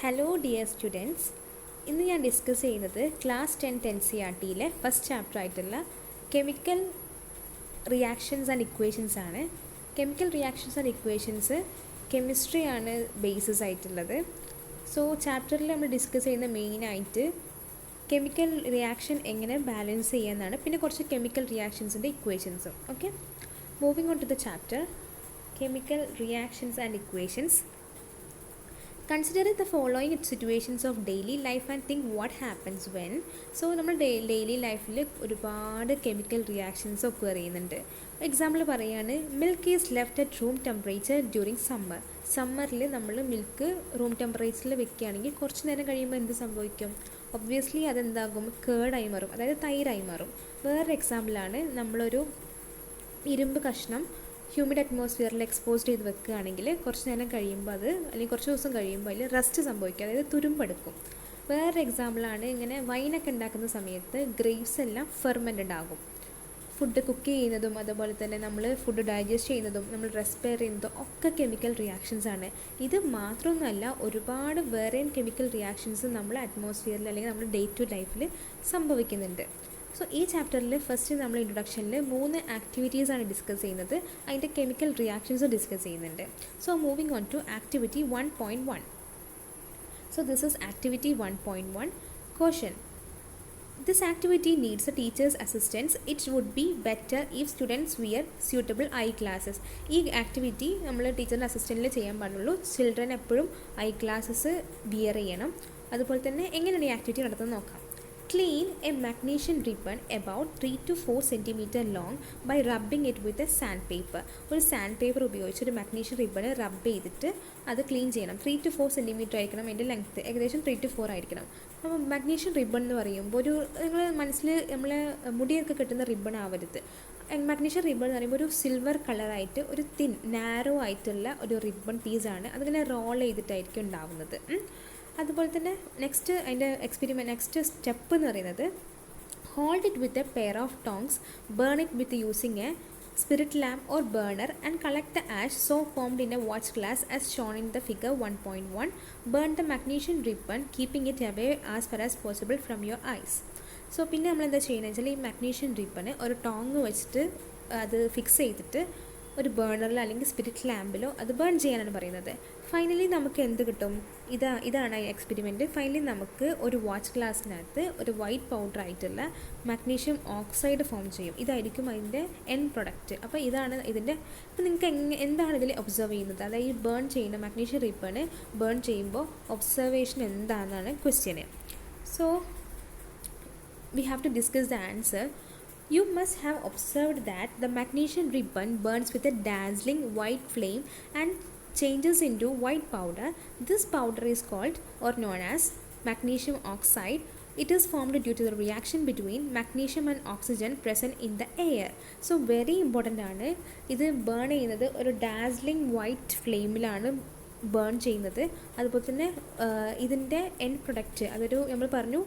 Hello dear students, ഇന്ന് ഞാൻ discuss ചെയ്യുന്നത് ക്ലാസ് 10 എൻ സി ആർ ടിയിലെ ഫസ്റ്റ് ചാപ്റ്റർ ആയിട്ടുള്ള കെമിക്കൽ റിയാക്ഷൻസ് ആൻഡ് ഇക്വേഷൻസ് ആണ്. Chemical reactions and equations chemistry ആണ് ബേസിസ് ആയിട്ടുള്ളത്. സോ ചാപ്റ്ററിൽ നമ്മൾ ഡിസ്കസ് ചെയ്യുന്ന മെയിനായിട്ട് കെമിക്കൽ റിയാക്ഷൻ എങ്ങനെ ബാലൻസ് ചെയ്യാമെന്നാണ്, പിന്നെ കുറച്ച് കെമിക്കൽ റിയാക്ഷൻസിൻ്റെ ഇക്വേഷൻസും. Okay, moving on to the chapter chemical reactions and equations. Consider the following situations of daily life and think what happens when. So നമ്മൾ ഡെയിലി ലൈഫിൽ ഒരുപാട് കെമിക്കൽ റിയാക്ഷൻസ് ഒക്കെ അറിയുന്നുണ്ട്. എക്സാമ്പിൾ പറയുകയാണ്, milk is left at room temperature during summer. സമ്മറിൽ നമ്മൾ milk room ടെമ്പറേച്ചറിൽ വെക്കുകയാണെങ്കിൽ കുറച്ച് നേരം കഴിയുമ്പോൾ എന്ത് സംഭവിക്കും? ഒബ്വിയസ്ലി അതെന്താകും? കേർഡായി മാറും, അതായത് തൈരായി മാറും. വേറൊരു എക്സാമ്പിളാണ്, നമ്മളൊരു ഇരുമ്പ് കഷ്ണം ഹ്യൂമിഡ് അറ്റ്മോസ്ഫിയറിൽ എക്സ്പോസ് ചെയ്ത് വെക്കുകയാണെങ്കിൽ കുറച്ച് നേരം കഴിയുമ്പോൾ അത്, അല്ലെങ്കിൽ കുറച്ച് ദിവസം കഴിയുമ്പോൾ അതിൽ റസ്റ്റ് സംഭവിക്കും, അതായത് തുരുമ്പെടുക്കും. വേറൊരു എക്സാമ്പിളാണ്, ഇങ്ങനെ വൈനൊക്കെ ഉണ്ടാക്കുന്ന സമയത്ത് ഗ്രേപ്സ് എല്ലാം ഫെർമെൻറ്റഡ് ആകും. ഫുഡ് കുക്ക് ചെയ്യുന്നതും അതുപോലെ തന്നെ നമ്മൾ ഫുഡ് ഡൈജസ്റ്റ് ചെയ്യുന്നതും നമ്മൾ റെസ്പയർ ചെയ്യുന്നതും ഒക്കെ കെമിക്കൽ റിയാക്ഷൻസ് ആണ്. ഇത് മാത്രമൊന്നുമല്ല, ഒരുപാട് വേറെയും കെമിക്കൽ റിയാക്ഷൻസ് നമ്മൾ അറ്റ്മോസ്ഫിയറിൽ അല്ലെങ്കിൽ നമ്മൾ ഡേ ടു ലൈഫിൽ സംഭവിക്കുന്നുണ്ട്. സോ ഈ ചാപ്റ്ററിൽ ഫസ്റ്റ് നമ്മൾ ഇൻട്രൊഡക്ഷനിൽ 3 ആക്ടിവിറ്റീസാണ് ഡിസ്കസ് ചെയ്യുന്നത്. അതിൻ്റെ കെമിക്കൽ റിയാക്ഷൻസ് ഡിസ്കസ് ചെയ്യുന്നുണ്ട്. So moving on to activity 1.1. So this is activity 1.1. Question: This activity needs a teacher's assistance. It would be better if students wear suitable eye glasses. ഈ activity നമ്മൾ ടീച്ചറിൻ്റെ അസിസ്റ്റൻറ്റിൽ ചെയ്യാൻ പാടുള്ളൂ. Children എപ്പോഴും I glasses wear ചെയ്യണം. അതുപോലെ തന്നെ എങ്ങനെയാണ് ഈ ആക്ടിവിറ്റി നടത്തുന്നത് നോക്കാം. Clean a magnesium ribbon about 3 to 4 cm long by rubbing it with a sandpaper. ഒരു സാൻഡ് പേപ്പർ ഉപയോഗിച്ച് ഒരു മാഗ്നീഷ്യം റിബൺ റബ്ബ് ചെയ്തിട്ട് അത് ക്ലീൻ ചെയ്യണം. 3 to 4 cm ആയിരിക്കണം അതിൻ്റെ ലെങ്ത്ത്, ഏകദേശം 3 to 4 ആയിരിക്കണം. അപ്പോൾ മാഗ്നീഷ്യം റിബൺ എന്ന് പറയുമ്പോൾ ഒരു നിങ്ങൾ മനസ്സിൽ നമ്മളെ മുടിയൊക്കെ കിട്ടുന്ന റിബൺ ആവരുത്. മാഗ്നീഷ്യം റിബൺ എന്ന് പറയുമ്പോൾ ഒരു സിൽവർ കളറായിട്ട് ഒരു തിൻ നാരോ ആയിട്ടുള്ള ഒരു റിബൺ പീസാണ്. അതിങ്ങനെ റോൾ ചെയ്തിട്ടായിരിക്കും ഉണ്ടാവുന്നത്. അതുപോലെ തന്നെ നെക്സ്റ്റ് സ്റ്റെപ്പ് എന്ന് പറയുന്നത്, hold it with a pair of tongs, burn it with using a spirit lamp or burner and collect the ash so formed in a watch glass as shown in the figure 1.1. Burn the magnesium ribbon keeping it away as far as possible from your eyes. So പിന്നെ നമ്മൾ എന്താ ചെയ്യുന്നത് വെച്ചാൽ, ഈ magnesium ribbon ഒരു Tong വെച്ചിട്ട് അത് fix ചെയ്തിട്ട് ഒരു അല്ലെങ്കിൽ സ്പിരിറ്റ് ലാമ്പിലോ അത് ബേൺ ചെയ്യാനാണ് പറയുന്നത്. ഫൈനലി നമുക്ക് എന്ത് കിട്ടും? ഇതാണ് എക്സ്പെരിമെൻറ്റ്. ഫൈനലി നമുക്ക് ഒരു വാച്ച് ഗ്ലാസ്സിനകത്ത് ഒരു വൈറ്റ് പൗഡർ ആയിട്ടുള്ള മാഗ്നീഷ്യം ഓക്സൈഡ് ഫോം ചെയ്യും. ഇതായിരിക്കും അതിൻ്റെ എൻഡ് പ്രൊഡക്റ്റ്. അപ്പോൾ ഇതാണ് ഇതിൻ്റെ. അപ്പോൾ നിങ്ങൾക്ക് എന്താണ് ഇതിൽ ഒബ്സർവ് ചെയ്യുന്നത്? അതായത് ഈ ബേൺ ചെയ്യുന്ന മാഗ്നീഷ്യം റിബണ് ബേൺ ചെയ്യുമ്പോൾ ഒബ്സർവേഷൻ എന്താണെന്നാണ് question. So we have to discuss the answer. You must have observed that the magnesium ribbon burns with a dazzling white flame and changes into white powder. This powder is called or known as magnesium oxide. It is formed due to the reaction between magnesium and oxygen present in the air. So very important ആണ്. ഇത് burn ചെയ്യുന്നത് ഒരു dazzling white ഫ്ലെയിമിലാണ് burn ചെയ്യുന്നത്. അതുപോലെ തന്നെ ഇതിൻ്റെ end product അതൊരു നമ്മൾ പറഞ്ഞു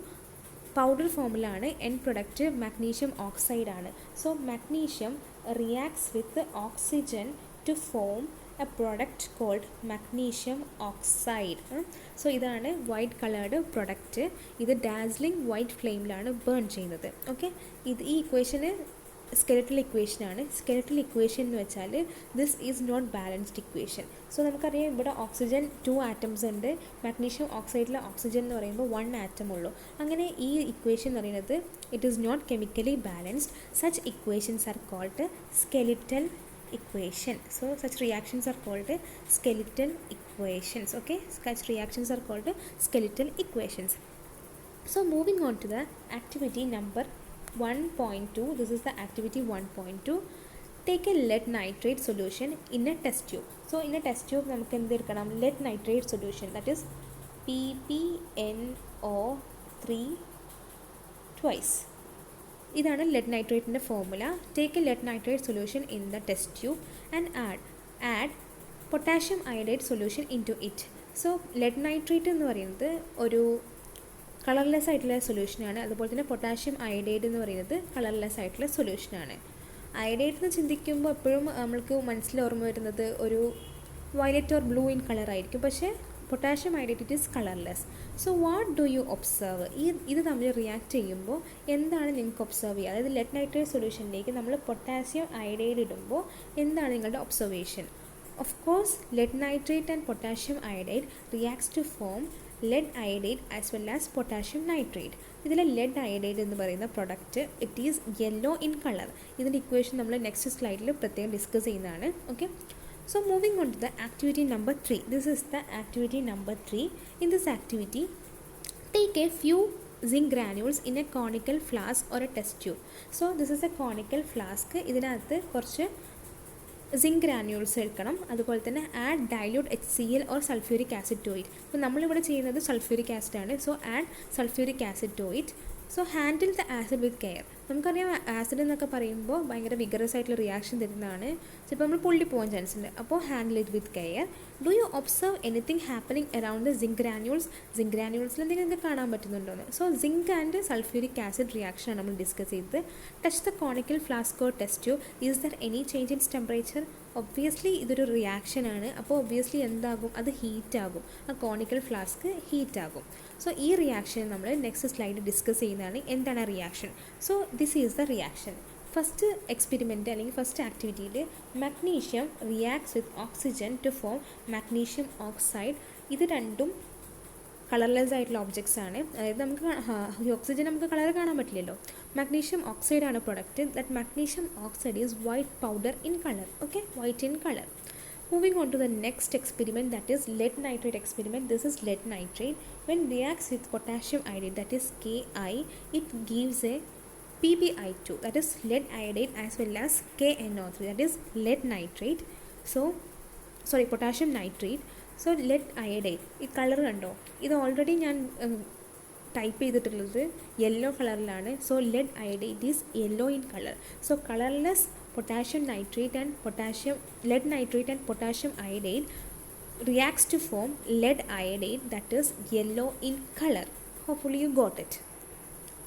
പൗഡർ ഫോമിലാണ്. എൻഡ് പ്രൊഡക്റ്റ് മാഗ്നീഷ്യം ഓക്സൈഡ് ആണ്. So magnesium reacts with oxygen to form a product called magnesium oxide. So ഇതാണ് വൈറ്റ് കളേർഡ് പ്രൊഡക്റ്റ്. ഇത് ഡാസ്ലിംഗ് വൈറ്റ് ഫ്ലെയിമിലാണ് ബേൺ ചെയ്യുന്നത്. ഓക്കെ, ഈ ഇക്വേഷന് സ്കെലറ്റൽ ഇക്വേഷനാണ്. സ്കെലറ്റൽ ഇക്വേഷൻ എന്ന് വെച്ചാൽ this is not balanced equation. So നമുക്കറിയാം ഇവിടെ ഓക്സിജൻ 2 ആറ്റംസ് ഉണ്ട്. മാഗ്നീഷ്യം ഓക്സൈഡിലെ ഓക്സിജൻ എന്ന് പറയുമ്പോൾ 1 ആറ്റം ഉള്ളൂ. അങ്ങനെ ഈ ഇക്വേഷൻ എന്ന് പറയുന്നത് it is not chemically balanced. Such equations are called skeletal equation. So such reactions are called skeletal equations. Okay, such reactions are called skeletal equations. So moving on to the activity number 1.2. This is the activity 1.2. Take a lead nitrate solution in a test tube. So in a test tube നമുക്ക് എന്ത് എടുക്കണം? lead nitrate solution, that is PPNO3 twice. ഇതാണ് lead നൈട്രേറ്റിൻ്റെ formula. Take a lead nitrate solution in the test tube and add potassium iodide solution into it. So lead nitrate എന്ന് പറയുന്നത് ഒരു colourless ആയിട്ടുള്ള സൊല്യൂഷനാണ്. അതുപോലെ തന്നെ പൊട്ടാഷ്യം അയഡൈഡ് എന്ന് പറയുന്നത് കളർലെസ് ആയിട്ടുള്ള സൊല്യൂഷനാണ്. അയഡൈഡ് എന്ന് ചിന്തിക്കുമ്പോൾ എപ്പോഴും നമ്മൾക്ക് മനസ്സിൽ ഓർമ്മ വരുന്നത് ഒരു വയലറ്റ് ഓർ ബ്ലൂ ഇൻ കളറായിരിക്കും. പക്ഷേ potassium iodide it is colorless. So what do you observe? ഇത് തമ്മിൽ റിയാക്ട് ചെയ്യുമ്പോൾ എന്താണ് നിങ്ങൾക്ക് ഒബ്സർവ് ചെയ്യുക? അതായത് ലെഡ് നൈട്രേറ്റ് സൊല്യൂഷനിലേക്ക് നമ്മൾ പൊട്ടാസ്യം അയഡൈഡ് ഇടുമ്പോൾ എന്താണ് നിങ്ങളുടെ observation? Of course, lead nitrate and potassium iodide reacts to form lead iodide as well as potassium nitrate. ഇതിലെ ലെഡ് അയഡൈഡ് എന്ന് പറയുന്ന product it is yellow in colour. ഇതിൻ്റെ ഇക്വേഷൻ നമ്മൾ next സ്ലൈഡിൽ പ്രത്യേകം ഡിസ്കസ് ചെയ്യുന്നതാണ്. Okay, so moving on to the activity number 3. This is the activity number 3. In this activity take a few zinc granules in a conical flask or a test tube. So this is a conical flask. ഇതിനകത്ത് കുറച്ച് zinc granules എടുക്കണം. അതുപോലെ തന്നെ add dilute HCl or sulphuric acid to it. അപ്പോൾ നമ്മളിവിടെ ചെയ്യുന്നത് sulphuric ആസിഡാണ്. So add sulphuric acid to it. So handle the acid with care. നമുക്കറിയാം ആസിഡ് എന്നൊക്കെ പറയുമ്പോൾ ഭയങ്കര വിഗറസ് ആയിട്ടുള്ള റിയാക്ഷൻ തരുന്നതാണ്. ചിലപ്പോൾ നമ്മൾ പൊള്ളിപ്പോകാൻ ചാൻസ് ഉണ്ട്. അപ്പോൾ handle it with care. Do you observe anything happening around the zinc granules? Zinc ഗ്രാന്യൂൾസിൽ എന്തെങ്കിലും നിങ്ങൾക്ക് കാണാൻ പറ്റുന്നുണ്ടോന്ന്? So zinc and sulphuric acid റിയാക്ഷനാണ് നമ്മൾ ഡിസ്കസ് ചെയ്തത്. Touch the conical flask or test tube. Is there any change in temperature? Obviously ഇതൊരു റിയാക്ഷനാണ്. അപ്പോൾ ഒബ്വിയസ്ലി എന്താകും? അത് ഹീറ്റാകും. ആ കോണിക്കൽ ഫ്ലാസ്ക് ഹീറ്റാകും. സോ ഈ റിയാക്ഷൻ നമ്മൾ നെക്സ്റ്റ് സ്ലൈഡിൽ ഡിസ്കസ് ചെയ്യുന്നതാണ്. എന്താണ് reaction? So this is the reaction. First experiment അല്ലെങ്കിൽ ഫസ്റ്റ് ആക്ടിവിറ്റിയിൽ magnesium reacts with oxygen to form magnesium oxide. ഇത് രണ്ടും കളർലെസ് ആയിട്ടുള്ള ഒബ്ജക്ട്സ് ആണ്. അതായത് നമുക്ക് ഓക്സിജൻ നമുക്ക് കളർ കാണാൻ പറ്റില്ലല്ലോ. മഗ്നീഷ്യം ഓക്സൈഡ് ആണ് product. That magnesium oxide is white powder in colour. Okay, white in colour. Moving on to the next experiment, that is lead nitrate experiment. This is lead nitrate. When reacts with potassium iodide, that is Ki, it gives a PbI2, that is lead iodide, as well as KNO3, that is lead nitrate. Potassium nitrate. So lead iodide, ഈ colour കണ്ടോ? ഇത് already ഞാൻ type ചെയ്തിട്ടുള്ളത് yellow കളറിലാണ്. So lead iodide is yellow in colour. So colourless potassium nitrate and lead nitrate and potassium iodide reacts to form lead iodide, that is yellow in color. Hopefully you got it.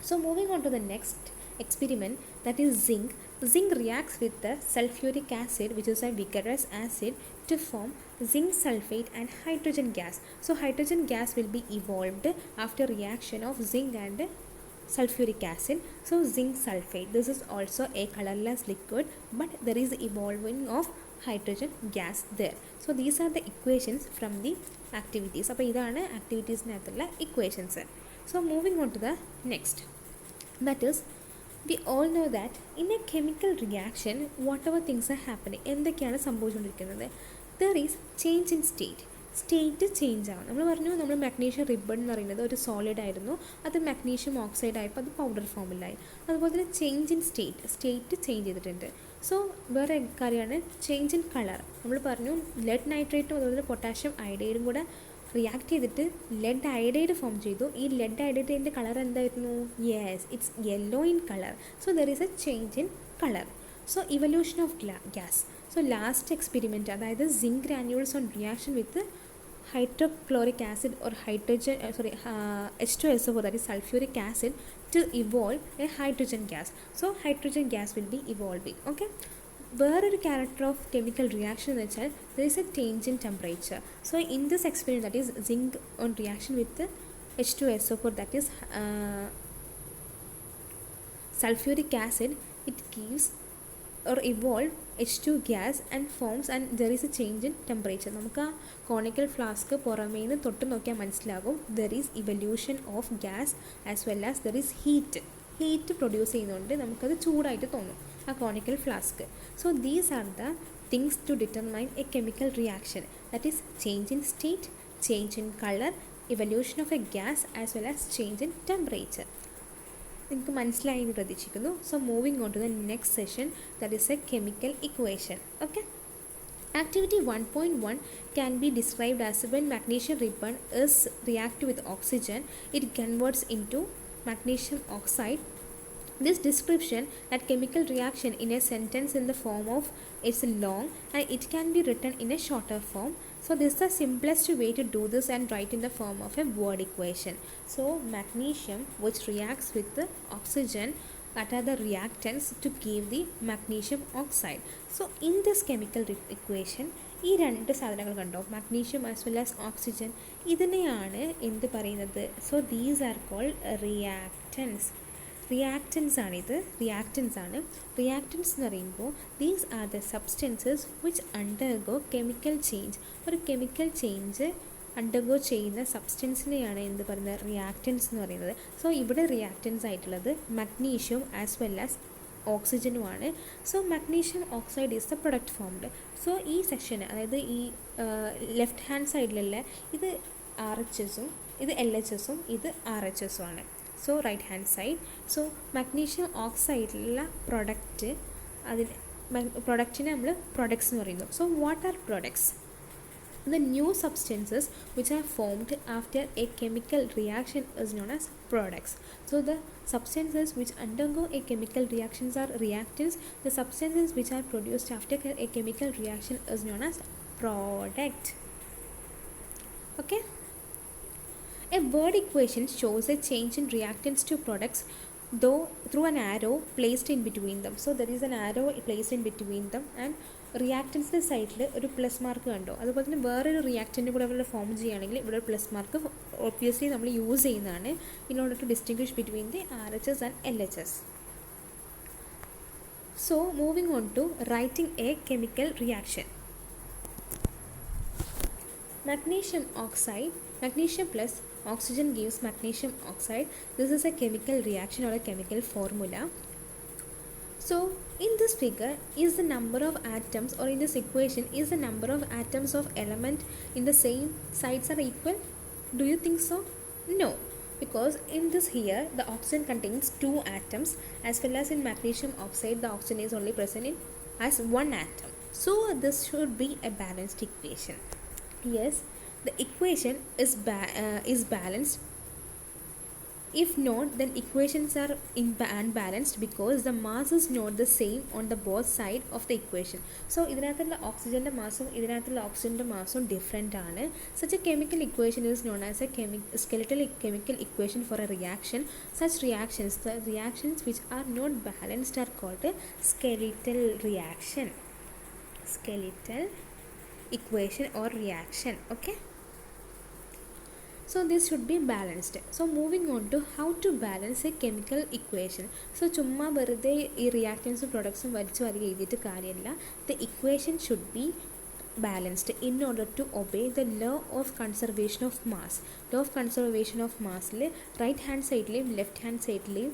So moving on to the next experiment, that is zinc. Zinc reacts with the sulfuric acid, which is a vigorous acid, to form zinc sulfate and hydrogen gas. So hydrogen gas will be evolved after reaction of zinc and sulfuric acid. So zinc sulfate, this is also a colorless liquid, but there is evolving of hydrogen gas there. So these are the equations from the activities. അപ്പോൾ ഇതാണ് ആക്ടിവിറ്റീസിനകത്തുള്ള equations. So moving on to the next, that is we all know that in a chemical reaction whatever things are happening, എന്തൊക്കെയാണ് സംഭവിച്ചുകൊണ്ടിരിക്കുന്നത്? There is change in state. State change ആവും. നമ്മൾ പറഞ്ഞു നമ്മൾ magnesium ribbon എന്ന് പറയുന്നത് ഒരു സോളിഡ് ആയിരുന്നു. അത് മഗ്നീഷ്യം ഓക്സൈഡ് ആയപ്പോൾ അത് പൗഡർ ഫോമിലായി. അതുപോലെ തന്നെ ചേഞ്ച് ഇൻ സ്റ്റേറ്റ് ചേഞ്ച് ചെയ്തിട്ടുണ്ട്. സോ വേറെ കാര്യമാണ് ചേഞ്ച് ഇൻ കളർ. നമ്മൾ പറഞ്ഞു ലെഡ് നൈട്രേറ്റും അതുപോലെ പൊട്ടാഷ്യം അയഡൈഡും കൂടെ റിയാക്ട് ചെയ്തിട്ട് ലെഡ് അയഡൈഡ് ഫോം ചെയ്തു. ഈ ലെഡ് അയഡൈഡിൻ്റെ കളർ എന്തായിരുന്നു? Yes, it's yellow in colour. So there is a change in colour. So evolution of gas. So last experiment, അതായത് zinc granules on reaction with hydrochloric acid or H2SO4, that is sulfuric acid, to evolve a hydrogen gas. So hydrogen gas will be evolving. Okay, വേറൊരു character of chemical reaction എന്ന് വെച്ചാൽ there is a change in temperature. So in this experiment, that is zinc on reaction with H2SO4, that is sulfuric acid, it gives or evolve H2 gas and forms, and there is a change in temperature. നമുക്ക് ആ conical flask പുറമേന്ന് തൊട്ട് നോക്കിയാൽ മനസ്സിലാകും there is evolution of gas as well as there is heat produce ചെയ്യുന്നതുകൊണ്ട് നമുക്കത് ചൂടായിട്ട് തോന്നും ആ conical flask. So these are the things to determine a chemical reaction, that is change in state, change in colour, evolution of a gas as well as change in temperature. നിങ്ങൾക്ക് മനസ്സിലായി എന്ന് പ്രതീക്ഷിക്കുന്നു. So moving on to the next session, that is a chemical equation. Okay, activity 1.1 can be described as when magnesium ribbon is reactive with oxygen, it converts into magnesium oxide. This description that chemical reaction in a sentence in the form of is long and it can be written in a shorter form. So this is the simplest way to do this and write in the form of a word equation. So magnesium which reacts with the oxygen, that are the reactants to give the magnesium oxide. So in this chemical equation, ഈ രണ്ട് സാധനങ്ങൾ കണ്ടോ, magnesium as well as oxygen, ഇതിനെയാണ് എന്ത് പറയുന്നത്? So these are called reactants. Reactants ആണ്. Reactants എന്ന് പറയുമ്പോൾ these are the substances which undergo chemical change. ഒരു കെമിക്കൽ ചേഞ്ച് അണ്ടർഗോ ചെയ്യുന്ന സബ്സ്റ്റൻസിനെയാണ് എന്ത് പറയുന്നത്? റിയാക്റ്റൻസ് എന്ന് പറയുന്നത്. സോ ഇവിടെ റിയാക്റ്റൻസ് ആയിട്ടുള്ളത് മഗ്നീഷ്യം ആസ് വെൽ ആസ് ഓക്സിജനുമാണ്. So magnesium oxide is the product formed. So ഈ സെക്ഷന്, അതായത് ഈ ലെഫ്റ്റ് ഹാൻഡ് സൈഡിലുള്ള ഇത് RHSഉം ഇത് LHSഉം ഇത് RHSഉം ആണ്. So right hand side. So magnesium ഓക്സൈഡിലുള്ള പ്രൊഡക്റ്റ്, പ്രൊഡക്റ്റിനെ നമ്മൾ പ്രൊഡക്ട്സ് എന്ന് പറയുന്നു. So what are products? The new substances which are formed after a chemical reaction is known as products. So the substances which undergo a chemical reactions are reactants. The substances which are produced after a chemical reaction is known as product. Okay. A word equation shows a change in reactants to products though through an arrow placed in between them. So there is an arrow placed in between them and റിയാക്റ്റൻസിൻ്റെ സൈഡിൽ ഒരു plus mark കണ്ടോ. അതുപോലെ തന്നെ വേറൊരു reactant കൂടെ അവിടെ form ചെയ്യുകയാണെങ്കിൽ ഇവിടെ ഒരു പ്ലസ് മാർക്ക് ഒബ്വിയസ്ലി നമ്മൾ യൂസ് ചെയ്യുന്നതാണ് in order to distinguish between the RHS and LHS. So moving on to writing a chemical reaction. Magnesium oxide, magnesium plus oxygen gives magnesium oxide. This is a chemical reaction or a chemical formula. So in this figure is the number of atoms, or in this equation is the number of atoms of element in the same sides are equal? Do you think so? No, because in this here the oxygen contains 2 atoms as well as in magnesium oxide the oxygen is only present in as 1 atom. So this should be a balanced equation. Yes, the equation is balanced. If not, then equations are unbalanced because the mass is not the same on the both side of the equation. So ഇതിനകത്തുള്ള ഓക്സിജൻ്റെ മാസും ഇതിനകത്തുള്ള ഓക്സിജൻ്റെ മാസും different ആണ്. Such a chemical equation is known as a skeletal chemical equation for a reaction. Such reactions, the reactions which are not balanced are called a skeletal reaction. Skeletal equation or reaction. Okay. So this should be balanced. So moving on to how to balance a chemical equation. So ചുമ്മാ വെറുതെ ഈ റിയാക്റ്റൻസും പ്രൊഡക്ട്സും വലിച്ചു വാരി എഴുതിയിട്ട് കാര്യമില്ല. The equation should be balanced in order to obey the law of conservation of mass. Law of conservation of massൽ right hand സൈഡിലെയും left hand സൈഡിലെയും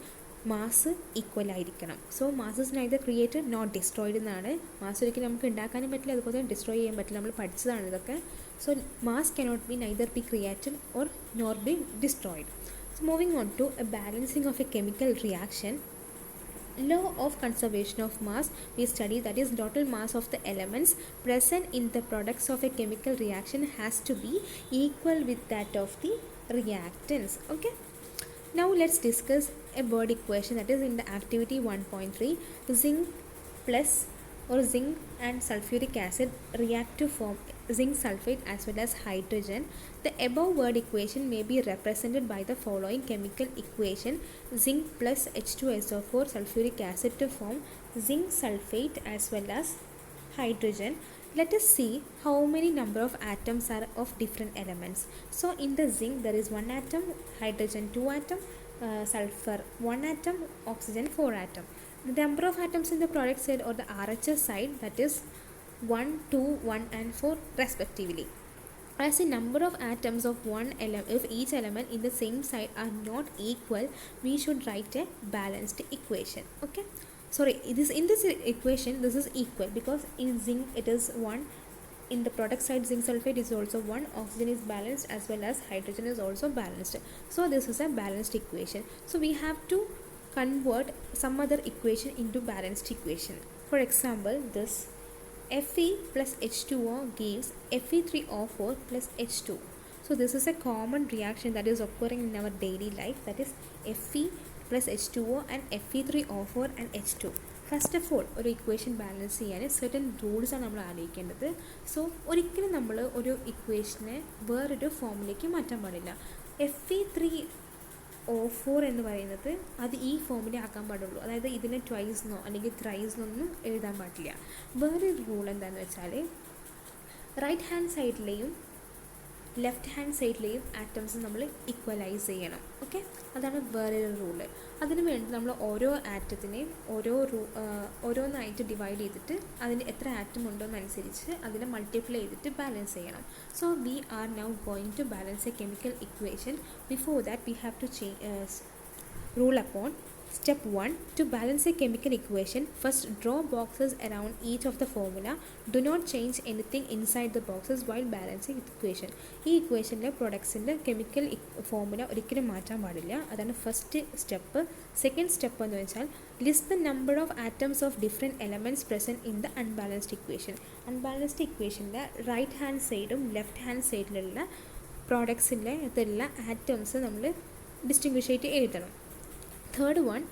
മാസ് ഈക്വൽ ആയിരിക്കണം. So mass is neither created not destroyed എന്നാണ്. Mass ഒരിക്കലും നമുക്ക് ഉണ്ടാക്കാനും പറ്റില്ല, അതുപോലെ തന്നെ ഡിസ്ട്രോയ് ചെയ്യാൻ പറ്റില്ല. നമ്മൾ പഠിച്ചതാണ് ഇതൊക്കെ. So mass cannot be neither be created or nor be destroyed. So moving on to a balancing of a chemical reaction. Law of conservation of mass we study, that is total mass of the elements present in the products of a chemical reaction has to be equal with that of the reactants. Okay. Now let's discuss a word equation, that is in the activity 1.3. Zinc plus or zinc and sulfuric acid react to form zinc sulfate as well as hydrogen. The above word equation may be represented by the following chemical equation: zinc plus H2SO4 sulfuric acid to form zinc sulfate as well as hydrogen. Let us see how many number of atoms are of different elements. So in the zinc there is 1 atom, hydrogen 2 atom, sulfur 1 atom, oxygen 4 atom. The number of atoms in the product side or the RHS side, that is 1, 2, 1 and 4 respectively. As the number of atoms of if each element in the same side are not equal, we should write a balanced equation. Okay. Sorry, in this equation this is equal because in zinc it is 1, in the product side zinc sulfate is also 1, oxygen is balanced as well as hydrogen is also balanced. So this is a balanced equation. So we have to convert some other equation into balanced equation. For example, this Fe plus H2O gives Fe3O4 plus H2. So this is a common reaction that is occurring in our daily life, that is Fe plus H2O and Fe3O4 and H2. First of all ഒരു equation balance ചെയ്യാൻ certain റൂൾസാണ് നമ്മൾ ആലോചിക്കേണ്ടത്. So ഒരിക്കലും നമ്മൾ ഒരു ഇക്വേഷനെ വേറൊരു ഫോമിലേക്ക് മാറ്റാൻ പാടില്ല. Fe3O4 എന്ന് പറയുന്നത് അത് ഈ ഫോമിൽ ആക്കാൻ പാടുള്ളൂ. അതായത് ഇതിനെ ട്വൈസ്ന്നോ അല്ലെങ്കിൽ ത്രൈസ്ന്നൊന്നും എഴുതാൻ പാടില്ല. വേറൊരു റൂൾ എന്താണെന്ന് വെച്ചാൽ റൈറ്റ് ഹാൻഡ് സൈഡിലെയും ലെഫ്റ്റ് ഹാൻഡ് സൈഡിലെയും ആറ്റംസ് നമ്മൾ ഈക്വലൈസ് ചെയ്യണം. ഓക്കെ, അതാണ് വേറൊരു റൂള്. അതിന് വേണ്ടി നമ്മൾ ഓരോ ആറ്റത്തിനെയും ഓരോന്നായിട്ട് ഡിവൈഡ് ചെയ്തിട്ട് അതിന് എത്ര ആറ്റം ഉണ്ടോ എന്നനുസരിച്ച് അതിനെ മൾട്ടിപ്ലൈ ചെയ്തിട്ട് ബാലൻസ് ചെയ്യണം. So we are now going to balance a chemical equation. Before that we have to rule upon step 1. To balance a chemical equation, first draw boxes around each of the formula. Do not change anything inside the boxes while balancing the equation. ഈ ഇക്വേഷനിലെ പ്രൊഡക്ട്സിൻ്റെ chemical formula ഒരിക്കലും മാറ്റാൻ പാടില്ല. അതാണ് first step. Second step എന്ന് വെച്ചാൽ list the number of atoms of different elements present in the unbalanced equation. Unbalanced ഇക്വേഷൻ്റെ right hand സൈഡും left hand സൈഡിലുള്ള പ്രോഡക്ട്സിൻ്റെ ഇതിലുള്ള ആറ്റംസ് നമ്മൾ ഡിസ്റ്റിങ്വിഷ് ചെയ്ത് എഴുതണം. Third one,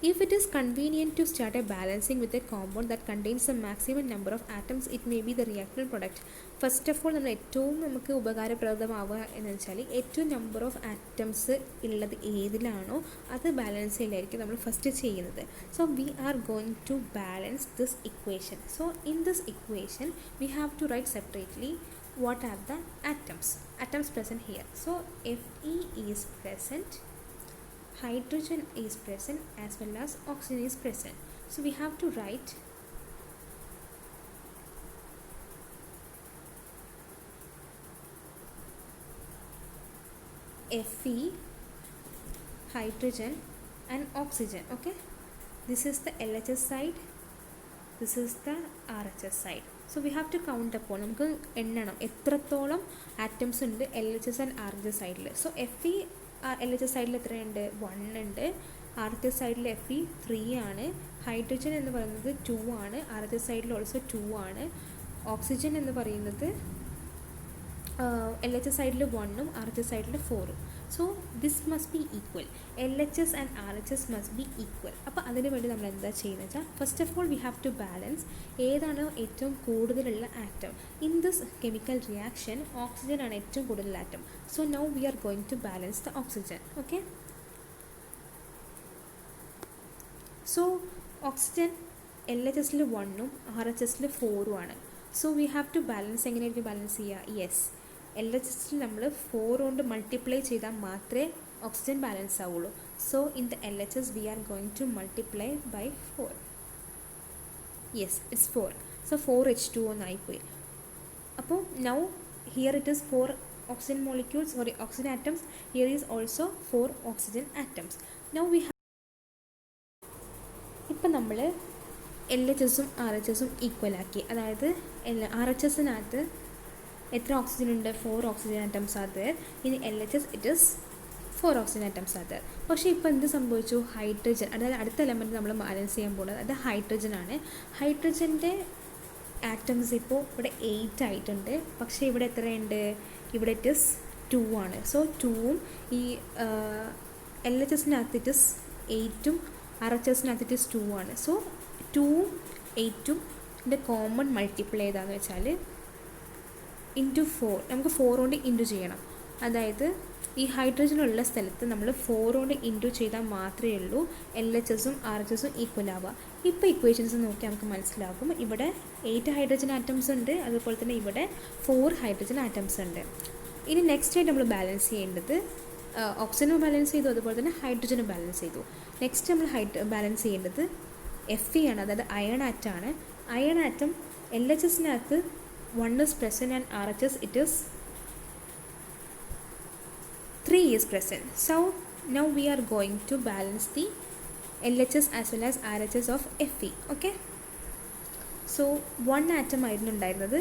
if it is convenient to start a balancing with a compound that contains the maximum number of atoms, it may be the reactant product. First of all നമ്മൾ ഏറ്റവും നമുക്ക് ഉപകാരപ്രദമാവുക എന്ന് വെച്ചാൽ ഏറ്റവും number of atoms ഉള്ളത് ഏതിലാണോ അത് balance ചെയ്യലായിരിക്കും നമ്മൾ first ചെയ്യുന്നത്. So we are going to balance this equation. So in this equation we have to write separately what are the atoms present here. So Fe is present, hydrogen is present, as well as oxygen is present. So we have to write Fe, hydrogen and oxygen. Okay, this is the LHS side, this is the RHS side. So we have to count upon, നമുക്ക് എണ്ണണം എത്രത്തോളം atoms ഉണ്ട് LHS and RHS സൈഡിൽ. So Fe LHS സൈഡിൽ എത്രയുണ്ട്? 1 ഉണ്ട്. RHS സൈഡിൽ Fe 3 ആണ്. Hydrogen എന്ന് പറയുന്നത് 2 ആണ്. RHS സൈഡിൽ ഓൾസോ 2 ആണ്. ഓക്സിജൻ എന്ന് പറയുന്നത് LHS സൈഡിൽ 1ഉം RHS സൈഡിൽ 4ഉം. So this must be equal. LHS and RHS must be equal. അപ്പോൾ അതിന് വേണ്ടി നമ്മൾ എന്താ ചെയ്യുന്നത് വെച്ചാൽ first of all we have to balance ഏതാണോ ഏറ്റവും കൂടുതലുള്ള atom. In this chemical reaction oxygen ആണ് ഏറ്റവും കൂടുതൽ atom. So now we are going to balance the oxygen. Okay, so oxygen LHSൽ 1ഉം RHSൽ 4ഉം ആണ്. So we have to balance. എങ്ങനെയായിരിക്കും ബാലൻസ് ചെയ്യുക? യെസ്, LHSൽ നമ്മൾ 4 കൊണ്ട് മൾട്ടിപ്ലൈ ചെയ്താൽ മാത്രമേ ഓക്സിജൻ ബാലൻസ് ആവുള്ളൂ. So in the LHS we are going to multiply by 4. Yes, it's 4. So 4H2 എന്നായിപ്പോയി. അപ്പോൾ now here it is 4 oxygen molecules, oxygen atoms. Here is also 4 oxygen atoms. Now we have ഇപ്പം നമ്മൾ LHSും RHSും ഈക്വലാക്കി. അതായത് RHSനകത്ത് എത്ര oxygen ഉണ്ട്? 4 oxygen atoms are there. ഇനി LHS it is 4 oxygen atoms are there. പക്ഷേ ഇപ്പോൾ എന്ത് സംഭവിച്ചു? ഹൈഡ്രജൻ, അതായത് അടുത്ത എലമെൻറ്റ് നമ്മൾ ബാലൻസ് ചെയ്യാൻ പോകുന്നത് അത് ഹൈഡ്രജൻ ആണ്. ഹൈഡ്രജൻ്റെ ആറ്റംസ് ഇപ്പോൾ ഇവിടെ 8 ആയിട്ടുണ്ട്. പക്ഷേ ഇവിടെ എത്രയുണ്ട്? ഇവിടെ ഇറ്റ് ഈസ് 2 ആണ്. സോ 2ഉം ഈ LHSനകത്ത് ഇറ്റ് ഈസ് 8ഉം RHSനകത്ത് ഇറ്റ് ഈസ് 2 ആണ്. സോ 2ഉം 8ഉം കോമൺ മൾട്ടിപ്ലൈ ചെയ്താന്ന് വെച്ചാൽ ഇൻറ്റു 4. നമുക്ക് 4 കൊണ്ട് ഇൻറ്റു ചെയ്യണം. അതായത് ഈ ഹൈഡ്രജനുള്ള സ്ഥലത്ത് നമ്മൾ 4 കൊണ്ട് ഇൻറ്റു ചെയ്താൽ മാത്രമേ ഉള്ളൂ LHSും RHSും ഈക്വൽ ആവുക. ഇപ്പോൾ ഇക്വേഷൻസ് നോക്കി നമുക്ക് മനസ്സിലാകും. ഇവിടെ 8 ഹൈഡ്രജൻ ആറ്റംസ് ഉണ്ട്, അതുപോലെ തന്നെ ഇവിടെ 4 ഹൈഡ്രജൻ ആറ്റംസ് ഉണ്ട്. ഇനി നെക്സ്റ്റ് ആയിട്ട് നമ്മൾ ബാലൻസ് ചെയ്യേണ്ടത് ഓക്സിജനും ബാലൻസ് ചെയ്തു, അതുപോലെ തന്നെ ഹൈഡ്രജനും ബാലൻസ് ചെയ്തു. നെക്സ്റ്റ് നമ്മൾ ബാലൻസ് ചെയ്യേണ്ടത് Fe ആണ്, അതായത് അയൺ ആറ്റമാണ്. അയൺ ആറ്റം LHSനകത്ത് 1 is present and RHS it is 3 is present. So now we are going to balance the LHS as well as RHS of Fe. Okay, so 1 atom ആയിരുന്നു ഉണ്ടായിരുന്നത്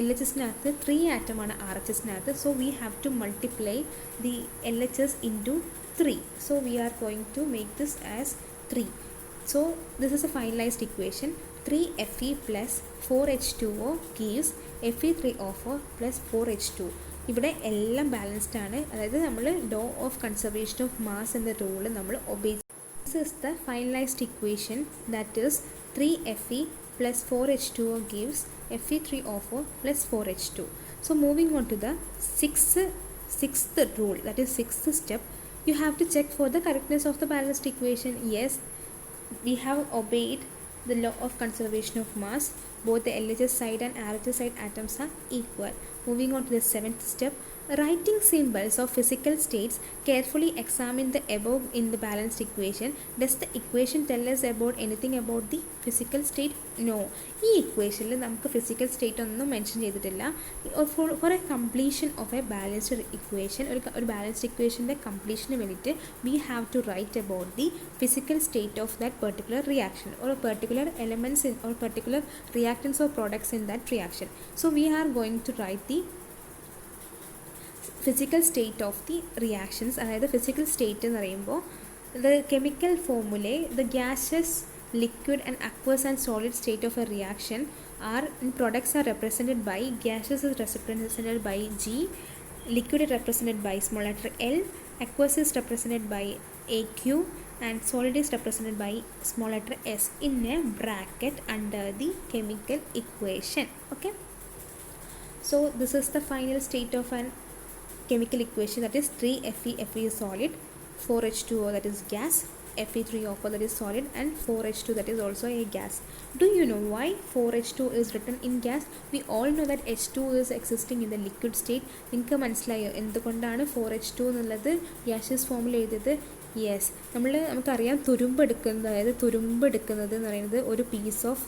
LHSനകത്ത്, 3 ആറ്റമാണ് RHSനകത്ത്. So we have to multiply the LHS into 3. So we are going to make this as 3. So this is a finalized equation. 3Fe plus 4H2O gives Fe3O4 plus 4H2. ഇവിടെ എല്ലാം balanced ആണ്. അതായത് നമ്മൾ law of conservation of mass എന്ന rule നമ്മൾ obey. This is the finalised equation that is 3Fe plus 4H2O gives Fe3O4 plus 4H2. So moving on to the sixth rule, that is sixth step. You have to check for the correctness of the balanced equation. Yes, we have obeyed the law of conservation of mass. both the LHS side and RHS side atoms are equal. Moving on to the seventh step, writing symbols of physical states, carefully examine the above in the balanced equation. Does the equation tell us about anything about the physical state? No. ഈ ഇക്വേഷനിൽ നമുക്ക് physical state ഒന്നും mention ചെയ്തിട്ടില്ല. For a completion of a balanced equation, ഒരു balanced ഇക്വേഷൻ്റെ കംപ്ലീഷന് വേണ്ടിയിട്ട് we have to write about the physical state of that particular reaction or particular elements in or particular reactants or products in that reaction. So we are going to write the physical state of the reactions. അതായത് physical state എന്ന് പറയുമ്പോൾ the chemical formulae, the gaseous, liquid and aqueous and solid state of a reaction are products are represented by gaseous is represented by G, liquid is represented by small letter L, aqueous is represented by AQ and solid is represented by small letter S in a bracket under the chemical equation. Okay, so this is the final state of an chemical equation, that is 3Fe, Fe is solid, 4H2O that is gas, Fe3O4 that is solid and 4H2 that is also a gas. Do you know why 4H2 is written in gas? We all know that H2 is existing in the liquid state. നിങ്ങൾക്ക് മനസ്സിലായോ എന്തുകൊണ്ടാണ് 4H2 എന്നുള്ളത് gaseous ഫോമിൽ എഴുതിയത്? Yes, നമുക്കറിയാം തുരുമ്പെടുക്കുന്നത് എന്ന് പറയുന്നത് ഒരു piece of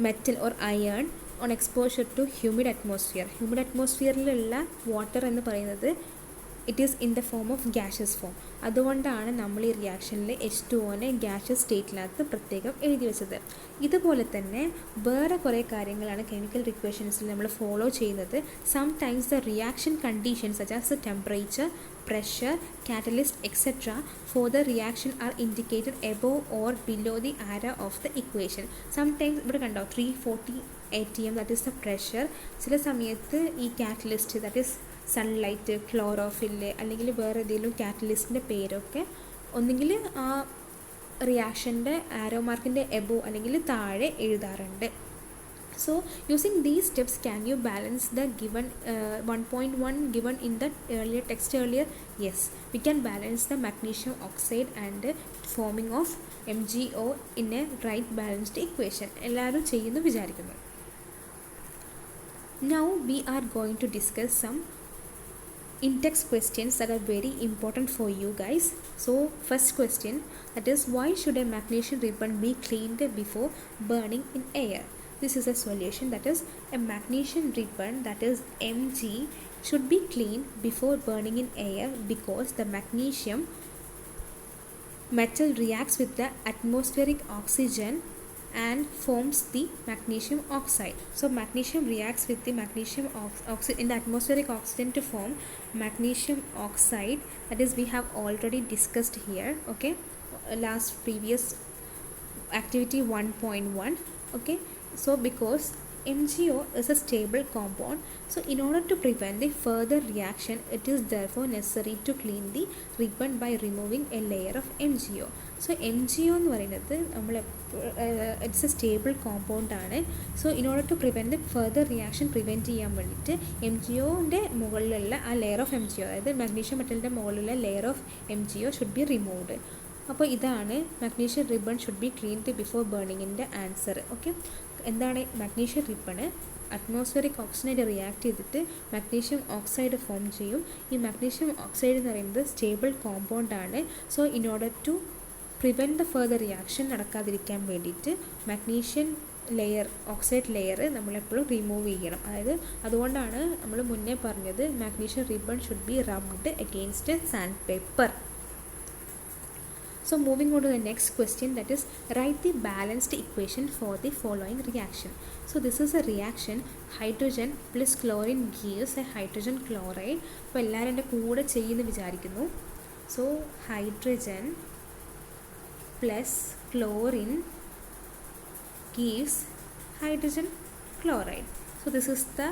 metal or iron on exposure to humid atmosphere. Humid അറ്റ്മോസ്ഫിയറിലുള്ള വാട്ടർ എന്ന് പറയുന്നത് it is in the form of gaseous form. അതുകൊണ്ടാണ് നമ്മൾ ഈ റിയാക്ഷനിൽ H2Oനെ ഗ്യാഷ്യസ് സ്റ്റേറ്റിനകത്ത് പ്രത്യേകം എഴുതി വെച്ചത്. ഇതുപോലെ തന്നെ വേറെ കുറേ കാര്യങ്ങളാണ് കെമിക്കൽ ഇക്വേഷൻസിൽ നമ്മൾ ഫോളോ ചെയ്യുന്നത്. Sometimes the reaction conditions such as the temperature, pressure, catalyst etc. for the reaction are indicated above or below the arrow of the equation. Sometimes ഇവിടെ കണ്ടോ 340 atm that is the pressure. ചില സമയത്ത് ഈ catalyst that is sunlight, chlorophyll അല്ലെങ്കിൽ വേറെ ഏതെങ്കിലും കാറ്റലിസ്റ്റിൻ്റെ പേരൊക്കെ ഒന്നുകിൽ ആ റിയാക്ഷൻ്റെ ആരോ മാർക്കിൻ്റെ എബോ അല്ലെങ്കിൽ താഴെ എഴുതാറുണ്ട്. So using these steps, can you balance the given 1.1 given in the earlier text earlier? Yes, we can balance the magnesium oxide and forming of MgO in a right balanced equation. എല്ലാവരും ചെയ്യുന്നു വിചാരിക്കുന്നു. Now we are going to discuss some in-text questions that are very important for you guys. So first question, that is, why should a magnesium ribbon be cleaned before burning in air? This is a solution, that is, a magnesium ribbon, that is Mg, should be cleaned before burning in air because the magnesium metal reacts with the atmospheric oxygen and forms the magnesium oxide. So magnesium reacts with the magnesium oxide in the atmospheric oxygen to form magnesium oxide, that is we have already discussed here. Okay, last previous activity 1.1. okay, so because MgO is a stable compound, so in order to prevent the further reaction, it is therefore necessary to clean the ribbon by removing a layer of MgO. So MgO എന്ന് പറയുന്നത് it's a stable compound ആണ്. So in order to prevent the further reaction prevent ചെയ്യാൻ വേണ്ടിയിട്ട് MgOൻ്റെ മുകളിലുള്ള ആ layer of MgO, അതായത് magnesium മെറ്റലിൻ്റെ മുകളിലുള്ള layer of MgO should be removed. അപ്പോൾ ഇതാണ് magnesium ribbon should be cleaned before ബേണിങ്ങിൻ്റെ ആൻസർ. ഓക്കെ, എന്താണ് മാഗ്നീഷ്യം റിബണ്? അറ്റ്മോസ്ഫിയറിക് ഓക്സിജനായിട്ട് റിയാക്ട് ചെയ്തിട്ട് മാഗ്നീഷ്യം ഓക്സൈഡ് ഫോം ചെയ്യും. ഈ മാഗ്നീഷ്യം ഓക്സൈഡ് എന്ന് പറയുന്നത് സ്റ്റേബിൾ കോമ്പൗണ്ട് ആണ്. So in order to prevent the further reaction നടക്കാതിരിക്കാൻ വേണ്ടിയിട്ട് മാഗ്നീഷ്യം ലെയർ, ഓക്സൈഡ് ലെയർ നമ്മളെപ്പോഴും റിമൂവ് ചെയ്യണം. അതായത് അതുകൊണ്ടാണ് നമ്മൾ മുന്നേ പറഞ്ഞത് magnesium ribbon should B rubbed against sand paper. So moving on to the next question, that is, write the balanced equation for the following reaction. So this is a reaction, hydrogen plus chlorine gives a hydrogen chloride. അപ്പോൾ എല്ലാവരും എൻ്റെ കൂടെ ചെയ്യുന്നു വിചാരിക്കുന്നു. So hydrogen plus chlorine gives hydrogen chloride. So this is the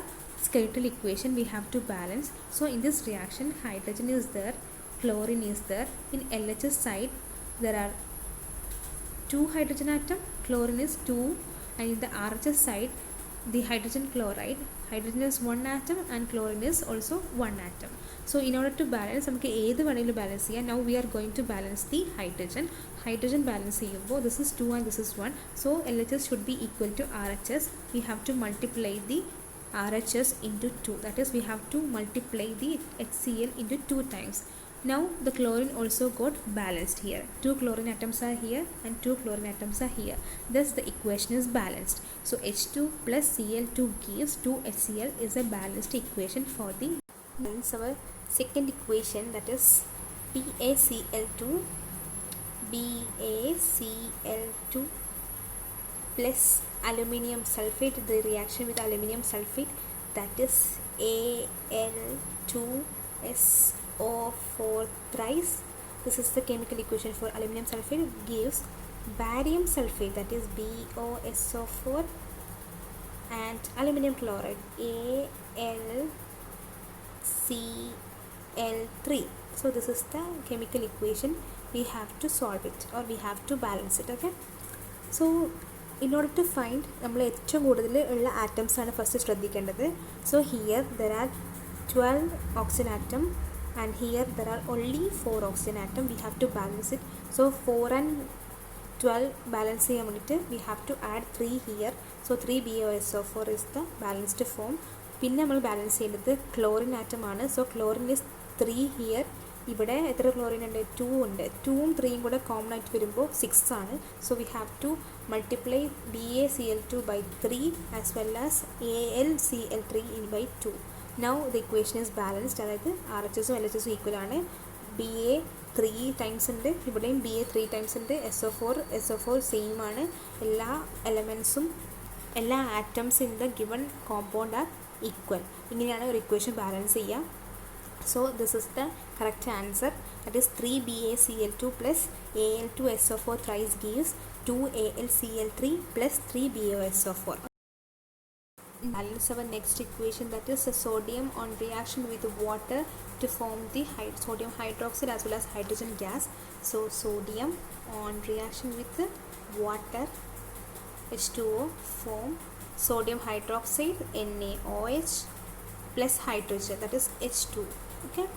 skeletal equation we have to balance. So in this reaction, hydrogen is there, chlorine is there. In LHS side there are 2 hydrogen atom, chlorine is 2, and in the RHS side the hydrogen chloride, hydrogen is one atom and chlorine is also one atom. So in order to balance, നമുക്ക് ഏത് വേണമെങ്കിലും balance ചെയ്യാം. Now we are going to balance the hydrogen. Hydrogen balance ചെയ്യുമ്പോൾ this is 2 and this is 1. So LHS should be equal to RHS. We have to multiply the RHS into 2. That is, we have to multiply the HCl into 2 times. Now the chlorine also got balanced here. 2 chlorine atoms are here and 2 chlorine atoms are here. Thus the equation is balanced. So H2 plus Cl2 gives 2 HCl is a balanced equation for the balance. Our second equation, that is BaCl2 plus aluminium sulfate, the reaction with aluminium sulfate, that is Al2SO4 thrice. This is the chemical equation for aluminium sulfate, gives barium sulfate, that is BOSO4, and aluminium chloride AlCl3. So this is the chemical equation. We have to solve it or we have to balance it. Okay, so in order to find, നമ്മൾ ഏറ്റവും കൂടുതൽ ഉള്ള atoms ആണ് first ശ്രദ്ധിക്കേണ്ടത്. So here there are 12 oxygen atom and here there are only 4 oxygen atom. We have to balance it. So 4 and 12 balance ചെയ്യാൻ വേണ്ടിയിട്ട് we have to add 3 here. So 3 BOSO4 is the balanced form. പിന്നെ നമ്മൾ balance ചെയ്യുന്നത് chlorine atom ആണ്. So chlorine is 3 here. ഇവിടെ എത്ര chlorine ഉണ്ട്? 2 ഉണ്ട്. 2ഉം 3ഉം കൂടെ കോമൺ ആയിട്ട് വരുമ്പോൾ 6 ആണ്. So we have to multiply BaCl2 by 3 as well as AlCl3 by 2. Now the equation is balanced. അതായത് RHSഉം LHSഉം ഈക്വൽ ആണ്. BA 3 ടൈംസ് ഉണ്ട്, ഇവിടെയും BA 3 ടൈംസ് ഉണ്ട്. SO4 സെയിം ആണ്. എല്ലാ എലമെൻസും എല്ലാ atoms in the given compound are equal. ഇങ്ങനെയാണ് ഒരു ഇക്വേഷൻ ബാലൻസ് ചെയ്യുക. So this is the correct answer. That is 3 BaCl2 plus Al2SO4 thrice gives 2 AlCl3 plus 3 BaSO4. Balance our next equation, that is sodium on reaction with water to form the sodium hydroxide as well as hydrogen gas. So sodium on reaction with water, H2O, form sodium hydroxide, NaOH plus hydrogen, that is H2. Okay,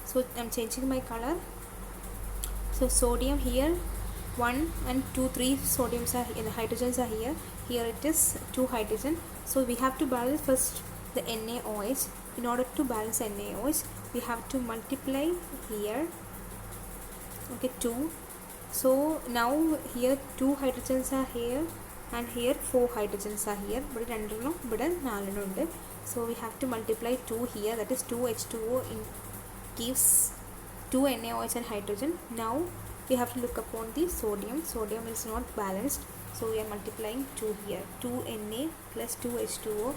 so I'm changing my color. So sodium here 1 and 2 3 sodiums are here, the hydrogens are here. Here it is 2 hydrogen. So we have to balance first the NaOH. In order to balance NaOH, we have to multiply here. Okay, 2. So now here 2 hydrogens are here and here 4 hydrogens are here. But 2 ഇവിടെ 4 ഉണ്ട്. So we have to multiply 2 here, that is 2 H2O gives 2 NaOH and hydrogen. Now we have to look upon the sodium. Sodium is not balanced, so we are multiplying 2 here. 2 Na plus 2 H2O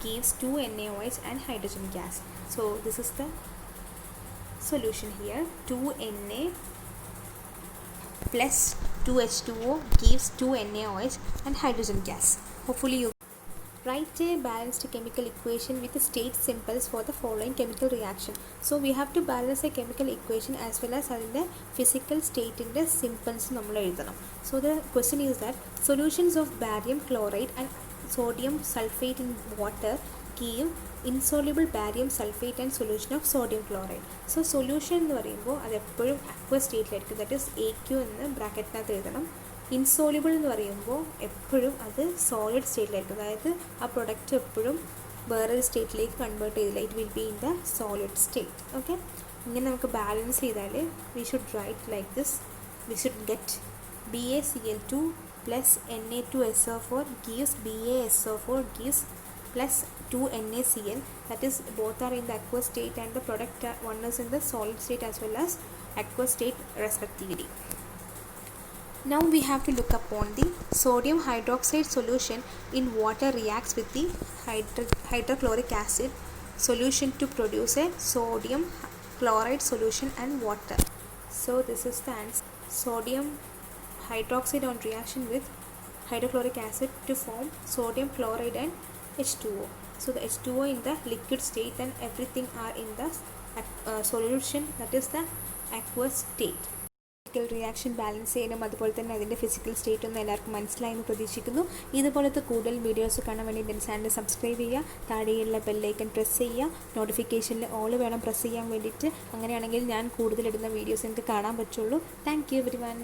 gives 2 NaOH and hydrogen gas. So this is the solution here. 2 Na plus 2 H2O gives 2 NaOH and hydrogen gas. Hopefully you write a balanced chemical equation with the state symbols for the following chemical reaction. So we have to balance a chemical equation as well as the physical state in the symbols നമ്മൾ എഴുതണം. So the question is that solutions of barium chloride and sodium sulfate in water give insoluble barium sulfate and solution of sodium chloride. So solution എന്ന് പറയുമ്പോൾ അത് എപ്പോഴും aqueous സ്റ്റേറ്റിലായിരിക്കും. That is AQ എന്ന് ബ്രാക്കറ്റിനകത്ത് എഴുതണം. Insoluble എന്ന് പറയുമ്പോൾ എപ്പോഴും അത് സോളിഡ് സ്റ്റേറ്റിലായിരിക്കും. അതായത് ആ പ്രൊഡക്റ്റ് എപ്പോഴും വേറൊരു സ്റ്റേറ്റിലേക്ക് കൺവേർട്ട് ചെയ്തില്ല. It will be in the solid state. Okay, ഇങ്ങനെ നമുക്ക് ബാലൻസ് ചെയ്താൽ we should write like this. We should get BaCl2 plus Na2SO4 gives BaSO4 gives plus 2 NaCl. That is, both are in the aqueous state and the product one is in the solid state as well as aqueous state respectively. Now we have to look upon the sodium hydroxide solution in water reacts with the hydrochloric acid solution to produce a sodium chloride solution and water. So this is the answer. Sodium hydroxide on reaction with hydrochloric acid to form sodium chloride and H2O. So the H2O in the liquid state and everything are in the solution, that is the aqueous state. Chemical reaction balance ചെയ്യാനും അതുപോലെ തന്നെ അതിൻ്റെ physical state ഒന്നും എല്ലാവർക്കും മനസ്സിലായെന്ന് പ്രതീക്ഷിക്കുന്നു. ഇതുപോലത്തെ കൂടുതൽ വീഡിയോസ് കാണാൻ വേണ്ടി എൻ്റെ ചാനൽ സബ്സ്ക്രൈബ് ചെയ്യുക, താഴെയുള്ള ബെല്ലൈക്കൺ പ്രസ് ചെയ്യുക, നോട്ടിഫിക്കേഷനിൽ ഓൾ വേണം പ്രസ് ചെയ്യാൻ വേണ്ടിയിട്ട്. അങ്ങനെയാണെങ്കിൽ ഞാൻ കൂടുതലിടുന്ന വീഡിയോസ് നിങ്ങൾക്ക് കാണാൻ പറ്റുള്ളൂ. Thank you everyone.